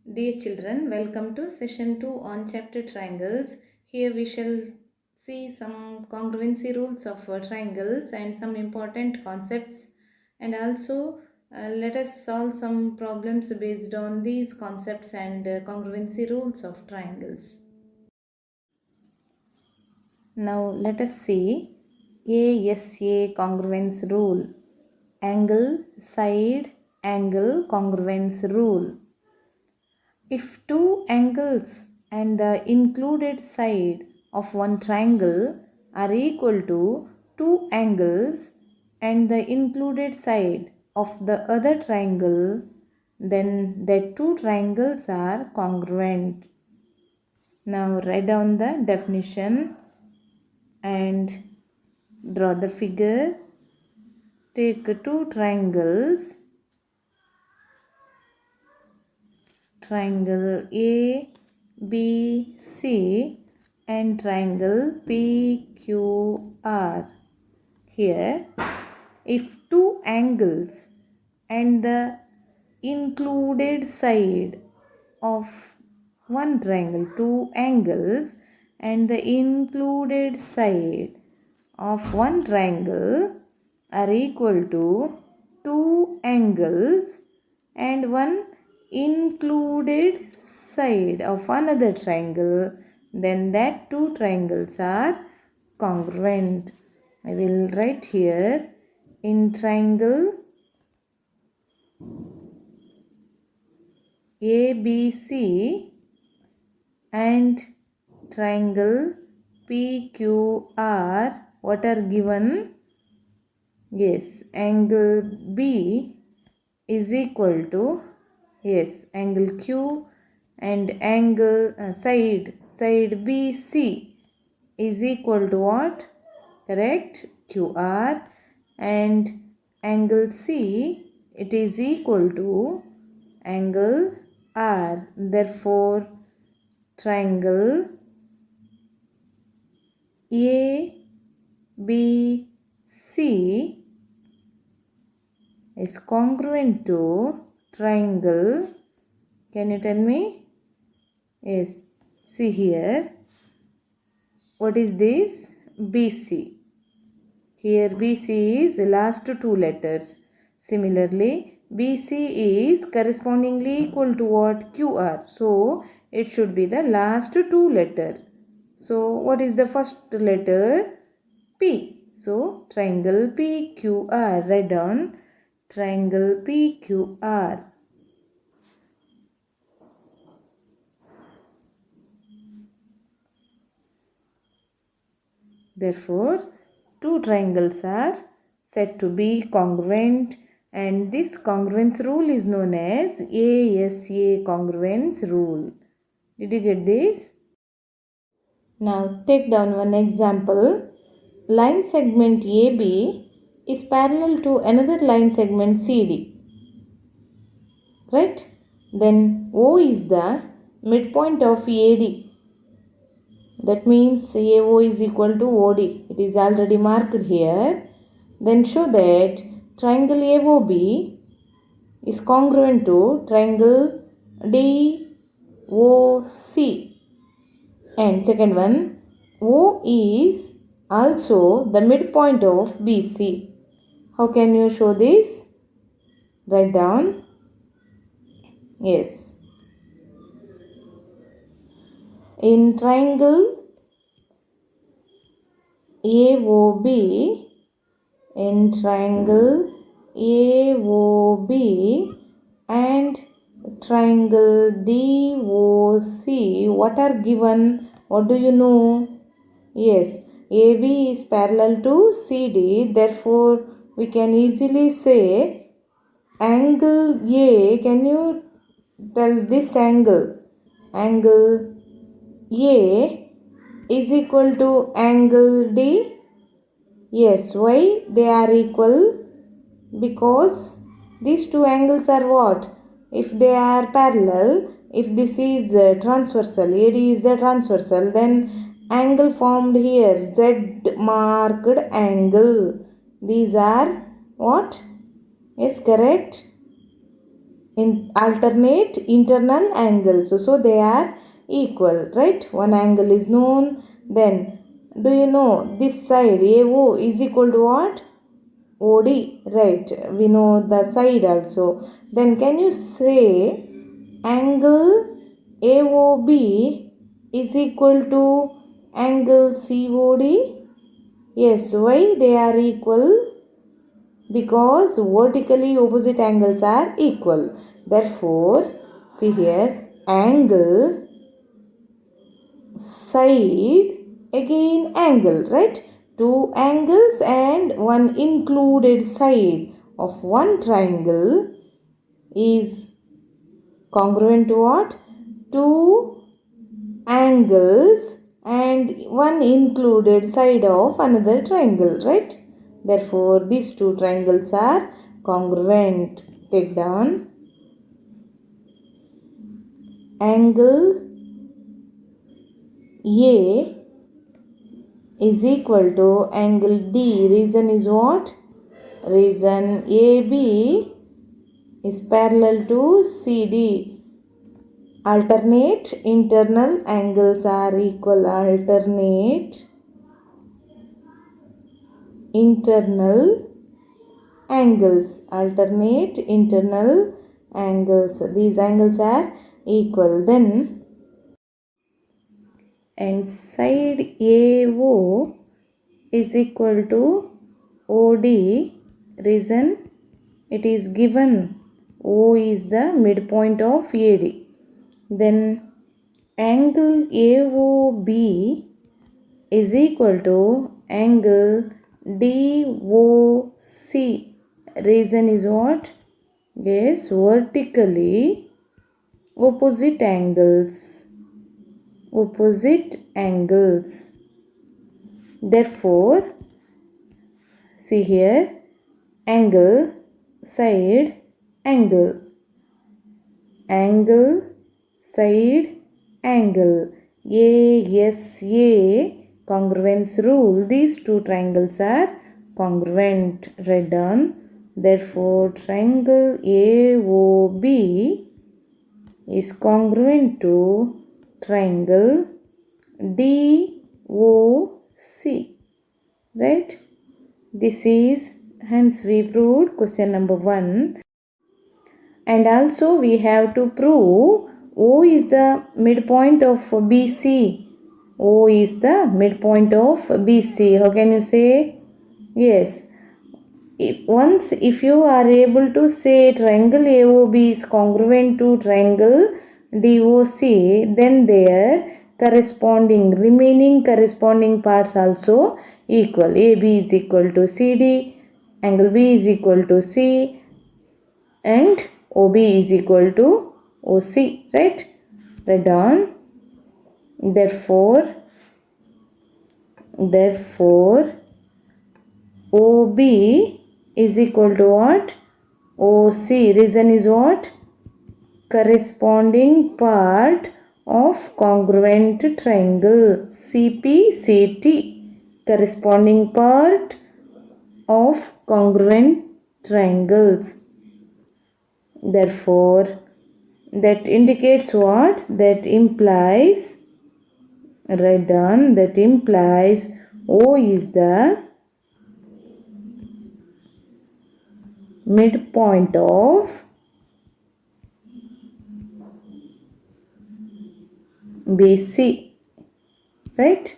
Dear children, welcome to session 2 on chapter triangles. Here we shall see some congruency rules of triangles and some important concepts, and also let us solve some problems based on these concepts and congruency rules of triangles. Now let us see ASA congruence rule. Angle, side, angle congruence rule. If two angles and the included side of one triangle are equal to two angles and the included side of the other triangle, then the two triangles are congruent. Now write down the definition and draw the figure. Take two triangles, triangle ABC and triangle PQR. Here, if two angles and the included side of one triangle, two angles and the included side of one triangle are equal to two angles and one included side of another triangle, then that two triangles are congruent. I will write here in triangle ABC and triangle PQR, what are given? Yes, angle B is equal to, yes, angle Q and angle side BC is equal to what? Correct, QR, and angle C, it is equal to angle R. Therefore, triangle ABC is congruent to triangle. Can you tell me? Yes. See here. What is this? BC. Here BC is the last two letters. Similarly, BC is correspondingly equal to what? QR. So, it should be the last two letter. So, what is the first letter? P. So, triangle PQR. Write down triangle PQR. Therefore, two triangles are said to be congruent, and this congruence rule is known as ASA congruence rule. Did you get this? Now take down one example. Line segment AB is parallel to another line segment CD. Right? Then O is the midpoint of AD. That means AO is equal to OD. It is already marked here. Then show that triangle AOB is congruent to triangle DOC. And second one, O is also the midpoint of BC. How can you show this? Write down. Yes. In triangle AOB, in triangle AOB and triangle DOC, what are given? What do you know? Yes, AB is parallel to CD. Therefore, we can easily say angle A. Can you tell this angle? Angle A is equal to angle D. Yes, why they are equal? Because these two angles are what? If they are parallel, if this is transversal, AD is the transversal, then angle formed here, Z marked angle. These are what? Yes, correct. alternate internal angles. So they are equal, right? One angle is known. Then do you know this side AO is equal to what? OD, right? We know the side also. Then can you say angle AOB is equal to angle COD? Yes, why they are equal? Because vertically opposite angles are equal. Therefore, see here, angle, side, again angle, right? Two angles and one included side of one triangle is congruent to what? Two angles and one included side of another triangle, right? Therefore, these two triangles are congruent. Take down angle A is equal to angle D. Reason is what? Reason AB is parallel to CD. Alternate internal angles are equal. Alternate internal angles. Alternate internal angles. These angles are equal. Then and side AO is equal to OD. Reason it is given O is the midpoint of AD. Then angle AOB is equal to angle DOC. Reason is what? Yes, vertically opposite angles. Opposite angles. Therefore, see here, angle, side, angle. Angle, side, angle. ASA congruence rule. These two triangles are congruent. Write down. Therefore, triangle AOB is congruent to triangle DOC. Right? This is, hence we proved question number 1. And also we have to prove O is the midpoint of BC. O is the midpoint of BC. How can you say? Yes. If you are able to say triangle AOB is congruent to triangle DOC, then their remaining corresponding parts also equal. AB is equal to CD, angle B is equal to C, and OB is equal to OC, right? Write down. Therefore, OB is equal to what? OC. Reason is what? Corresponding part of congruent triangle CPCT. Corresponding part of congruent triangles. Therefore, that indicates what? That implies, write down, that implies O is the midpoint of BC. Right?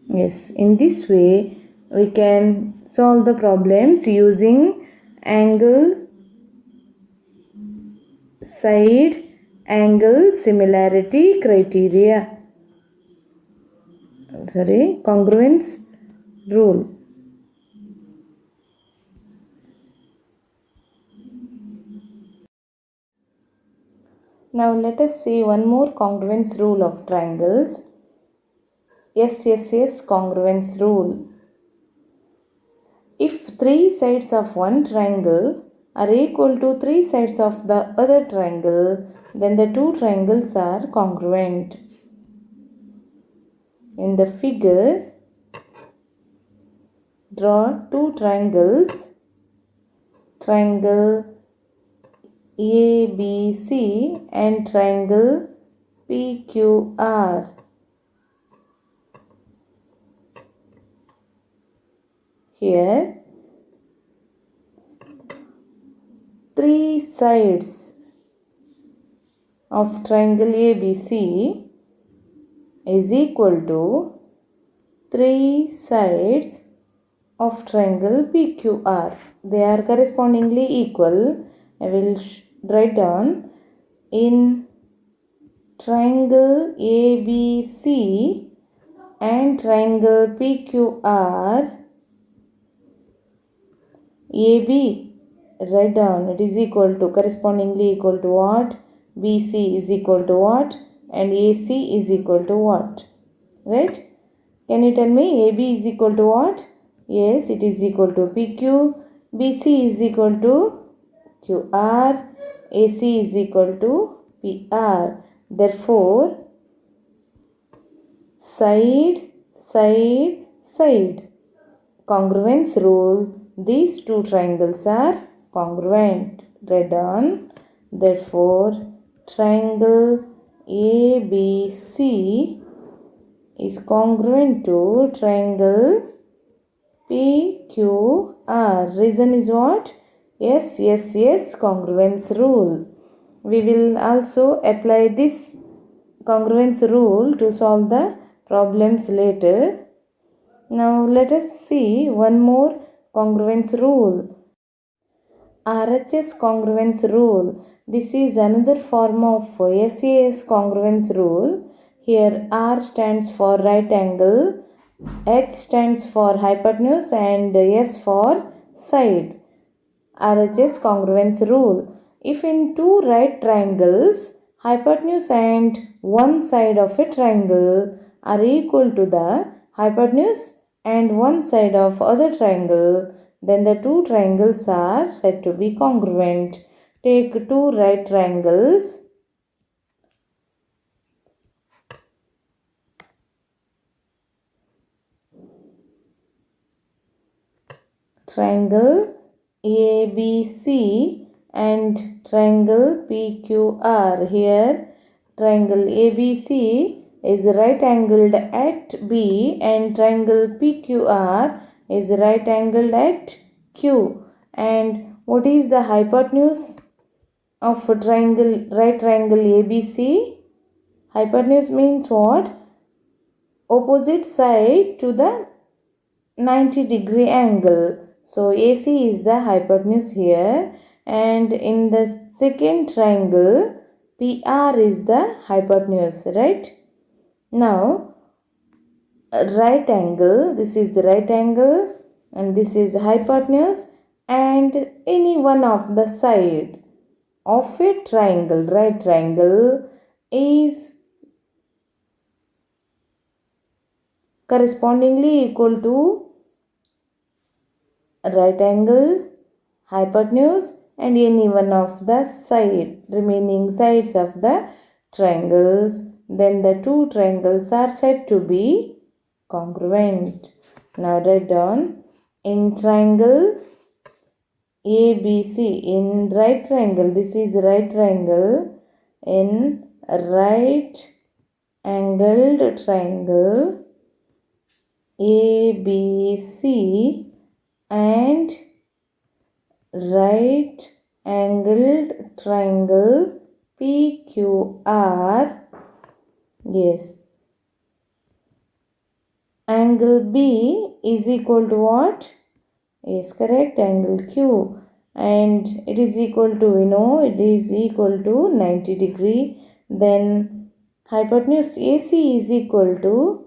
Yes, in this way we can solve the problems using angle, side, angle similarity criteria. Congruence rule. Now let us see one more congruence rule of triangles. SSS congruence rule. If three sides of one triangle are equal to three sides of the other triangle, then the two triangles are congruent. In the figure, draw two triangles. Triangle ABC and triangle PQR. Here, three sides of triangle ABC is equal to three sides of triangle PQR. They are correspondingly equal. I will write down in triangle ABC and triangle PQR. AB, write down, it is equal to, correspondingly equal to what? BC is equal to what? And AC is equal to what? Right? Can you tell me AB is equal to what? Yes, it is equal to PQ. BC is equal to QR. AC is equal to PR. Therefore, side, side, side. Congruence rule. These two triangles are congruent. Write down. Therefore, triangle ABC is congruent to triangle PQR. Reason is what? Yes, congruence rule. We will also apply this congruence rule to solve the problems later. Now let us see one more congruence rule. RHS congruence rule. This is another form of SAS congruence rule. Here R stands for right angle, H stands for hypotenuse and S for side. RHS congruence rule. If in two right triangles, hypotenuse and one side of a triangle are equal to the hypotenuse and one side of other triangle, then the two triangles are said to be congruent. Take two right triangles. Triangle ABC and triangle PQR. Here, triangle ABC is right angled at B and triangle PQR is right angled at Q. And what is the hypotenuse of a right triangle ABC? Hypotenuse means what? Opposite side to the 90-degree angle. So AC is the hypotenuse here, and in the second triangle PR is the hypotenuse, right? Now right angle, this is the right angle and this is the hypotenuse, and any one of the side of a triangle, right triangle, is correspondingly equal to right angle, hypotenuse and any one of the remaining sides of the triangles. Then the two triangles are said to be congruent. Now write down, in triangle ABC, in right triangle, this is right triangle, in right angled triangle ABC and right angled triangle PQR. Yes. Angle B is equal to what? Yes, correct. Angle Q. And it is equal to, it is equal to 90 degree. Then hypotenuse AC is equal to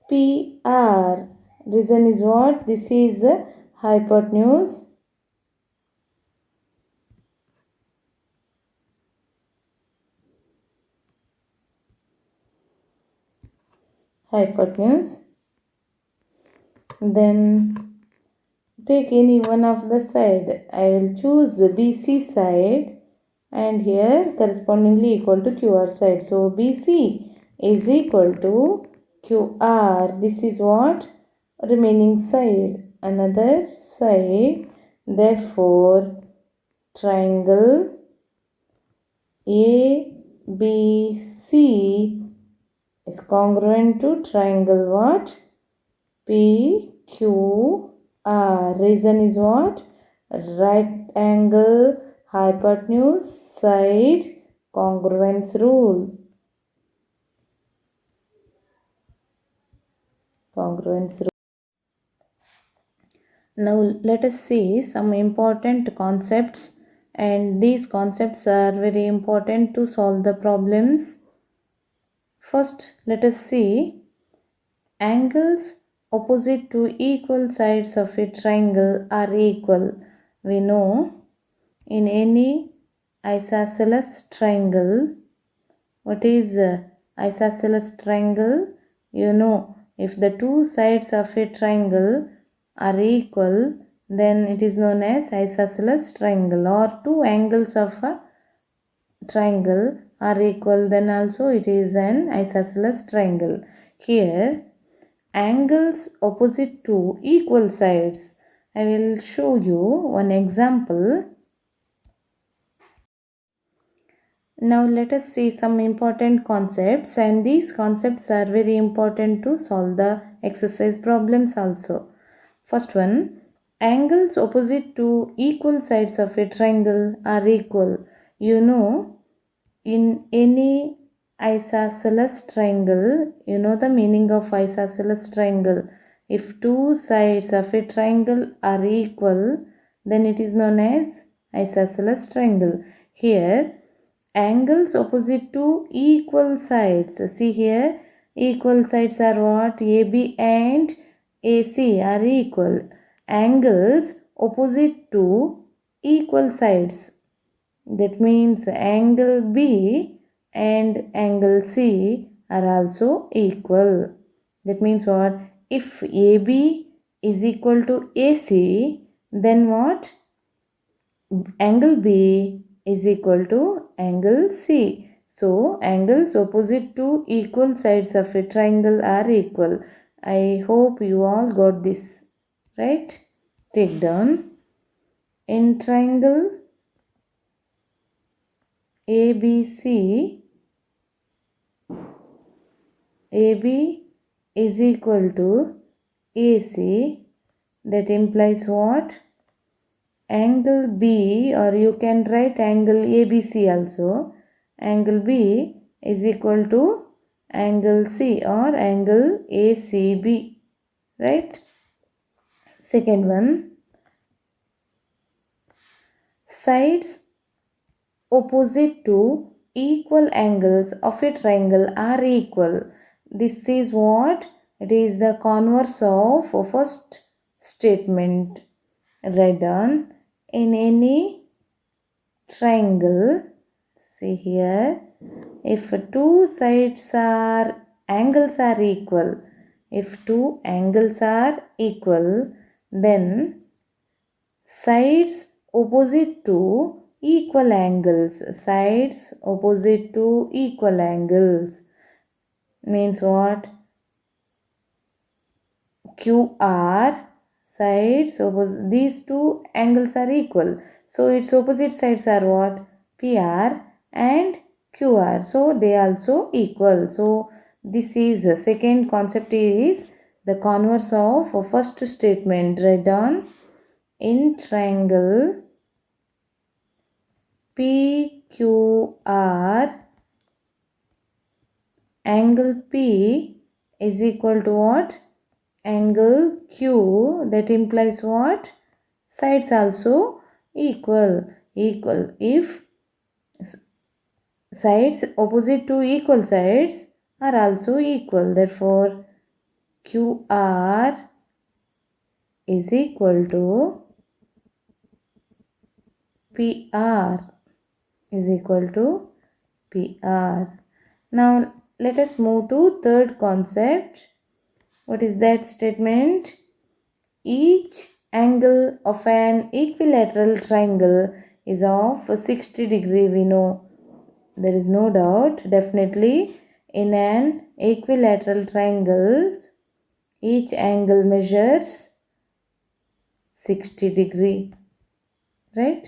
PR. Reason is what? This is hypotenuse. Hypotenuse. Then take any one of the side. I will choose BC side and here correspondingly equal to QR side. So BC is equal to QR. This is what? Remaining side. Another side. Therefore, triangle ABC is congruent to triangle what? PQR. Reason is what? Right angle, hypotenuse, side, congruence rule. Congruence rule. Now let us see some important concepts, and these concepts are very important to solve the problems. First, let us see angles opposite to equal sides of a triangle are equal. We know in any isosceles triangle, what is isosceles triangle? You know, if the two sides of a triangle are equal, then it is known as isosceles triangle. Or two angles of a triangle are equal, then also it is an isosceles triangle. Here, angles opposite to equal sides. I will show you one example. Now let us see some important concepts, and these concepts are very important to solve the exercise problems also. First one, angles opposite to equal sides of a triangle are equal. You know, in any isosceles triangle, you know the meaning of isosceles triangle. If two sides of a triangle are equal, then it is known as isosceles triangle. Here, angles opposite to equal sides. See here, equal sides are what? AB and AC are equal. Angles opposite to equal sides. That means angle B and angle C are also equal. That means what? If AB is equal to AC, then what? Angle B is equal to angle C. So, angles opposite to equal sides of a triangle are equal. I hope you all got this, right? Take down. In triangle ABC, AB is equal to AC. That implies what? Angle B, or you can write angle ABC also. Angle B is equal to angle C or angle ACB, right? Second one, sides opposite to equal angles of a triangle are equal. This is what? It is the converse of first statement. Write down, in any triangle, see here, if two sides are angles are equal, if two angles are equal, then sides opposite to equal angles, sides opposite to equal angles means what? QR sides opposite, these two angles are equal, so its opposite sides are what? PR and QR, so they also equal. So this is the second concept, is the converse of first statement. Write down, in triangle PQR, angle P is equal to what? Angle Q. That implies what? Sides also equal. If sides opposite to equal sides are also equal, therefore QR is equal to PR is equal to PR. Now let us move to third concept. What is that statement? Each angle of an equilateral triangle is of 60 degree. We know, there is no doubt, definitely in an equilateral triangle each angle measures 60 degree, right?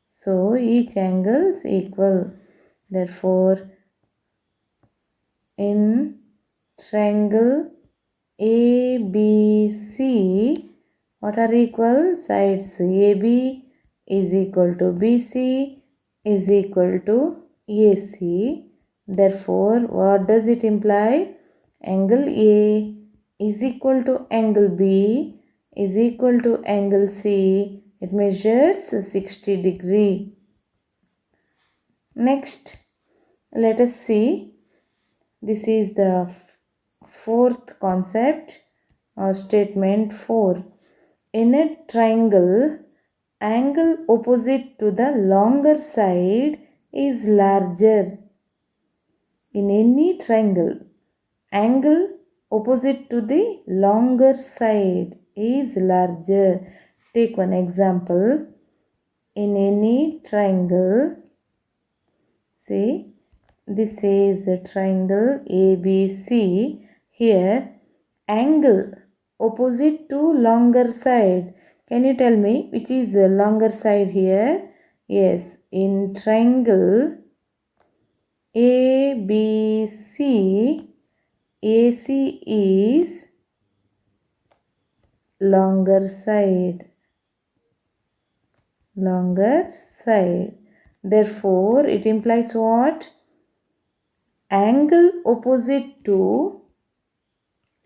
So each angle is equal. Therefore, in triangle ABC, what are equal? Sides AB is equal to BC is equal to AC. Therefore, what does it imply? Angle A is equal to angle B is equal to angle C. It measures 60 degree. Next, let us see. This is the fourth concept or statement 4. In a triangle, angle opposite to the longer side is larger. In any triangle, angle opposite to the longer side is larger. Take one example. In any triangle, see, this is a triangle ABC. Here, angle opposite to longer side. Can you tell me which is the longer side here? Yes, in triangle ABC, AC is longer side. Longer side. Therefore, it implies what? Angle opposite to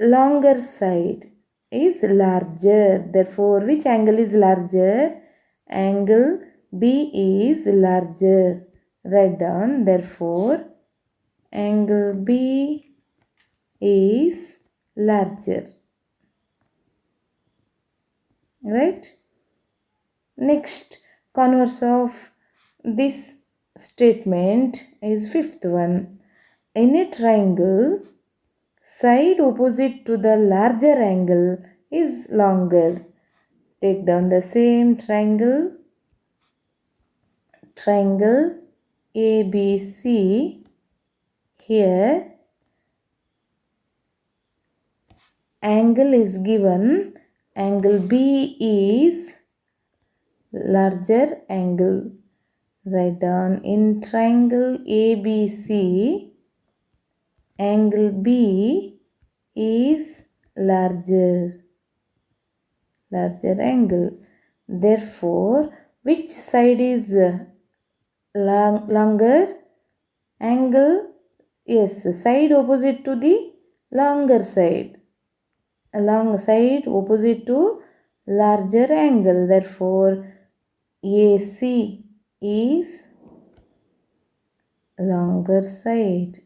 longer side is larger. Therefore, which angle is larger? Angle B is larger. Write down. Therefore, angle B is larger. Right? Next, converse of this statement is fifth one. In a triangle, side opposite to the larger angle is longer. Take down the same triangle. Triangle ABC. Here, angle is given. Angle B is larger angle. Write down. In triangle ABC, angle B is larger angle. Therefore, which side is longer? Angle, yes, side opposite to the longer side. Long side opposite to larger angle. Therefore, AC is longer side.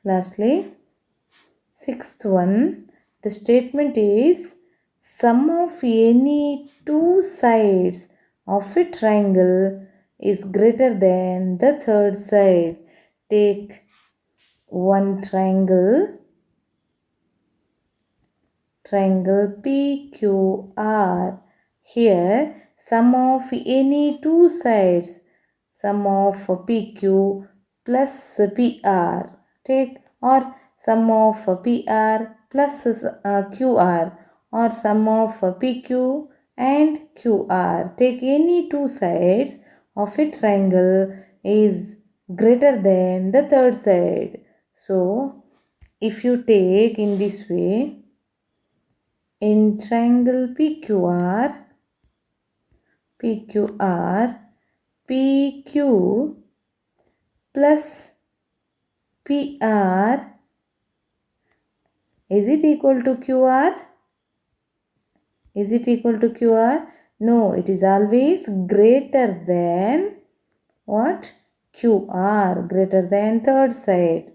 Lastly, sixth one, the statement is sum of any two sides of a triangle is greater than the third side. Take one triangle PQR. Here, sum of any two sides, sum of PQ plus PR. Take, or sum of PR plus QR, or sum of PQ and QR. Take any two sides of a triangle is greater than the third side. So, if you take in this way, in triangle PQR, PQ plus PR, is it equal to QR? Is it equal to QR? No, it is always greater than what? QR, greater than third side.